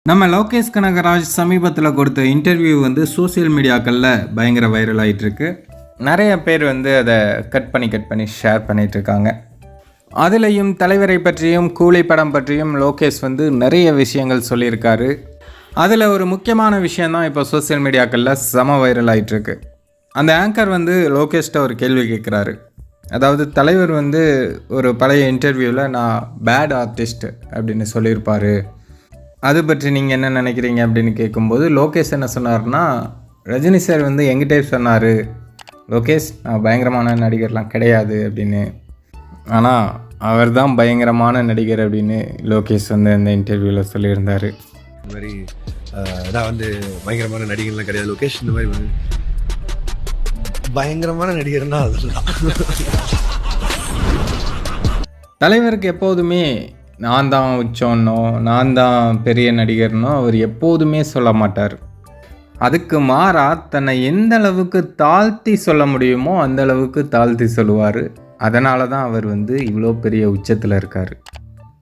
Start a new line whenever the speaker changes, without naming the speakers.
நம்ம லோகேஷ் கனகராஜ் சமீபத்தில் கொடுத்த இன்டர்வியூ வந்து சோஷியல் மீடியாக்களில் பயங்கர வைரல் ஆகிட்டுருக்கு. நிறைய பேர் வந்து அதை கட் பண்ணி ஷேர் பண்ணிகிட்ருக்காங்க. அதுலேயும் தலைவரை பற்றியும் கூலி படம் பற்றியும் லோகேஷ் வந்து நிறைய விஷயங்கள் சொல்லியிருக்காரு. அதில் ஒரு முக்கியமான விஷயந்தான் இப்போ சோஷியல் மீடியாக்களில் செம வைரல் ஆகிட்டுருக்கு. அந்த ஆங்கர் வந்து லோகேஷ்ட ஒரு கேள்வி கேட்குறாரு. அதாவது தலைவர் வந்து ஒரு பழைய இன்டர்வியூவில் நான் பேட் ஆர்டிஸ்ட் அப்படின்னு சொல்லியிருப்பார், அது பற்றி நீங்கள் என்ன நினைக்கிறீங்க அப்படின்னு கேட்கும்போது லோகேஷ் என்ன சொன்னார்னா, ரஜினி சார் வந்து எங்கிட்டே சொன்னார், லோகேஷ் நான் பயங்கரமான நடிகர்லாம் கிடையாது அப்படின்னு. ஆனால் அவர் தான் பயங்கரமான நடிகர் அப்படின்னு லோகேஷ் வந்து அந்த இன்டர்வியூவில் சொல்லியிருந்தார்.
இந்த மாதிரி நான் வந்து பயங்கரமான நடிகர்லாம் கிடையாது லோகேஷ், இந்த மாதிரி வந்து பயங்கரமான நடிகர்னா அதெல்லாம்
தலைவருக்கு எப்போதுமே நான் தான் உச்சோன்னோ நான் தான் பெரிய நடிகர்னோ அவர் எப்போதுமே சொல்ல மாட்டார். அதுக்கு மாறாக தன்னை எந்த அளவுக்கு தாழ்த்தி சொல்ல முடியுமோ அந்த அளவுக்கு தாழ்த்தி சொல்லுவார். அதனால தான் அவர் வந்து இவ்வளோ பெரிய உச்சத்தில் இருக்கார்.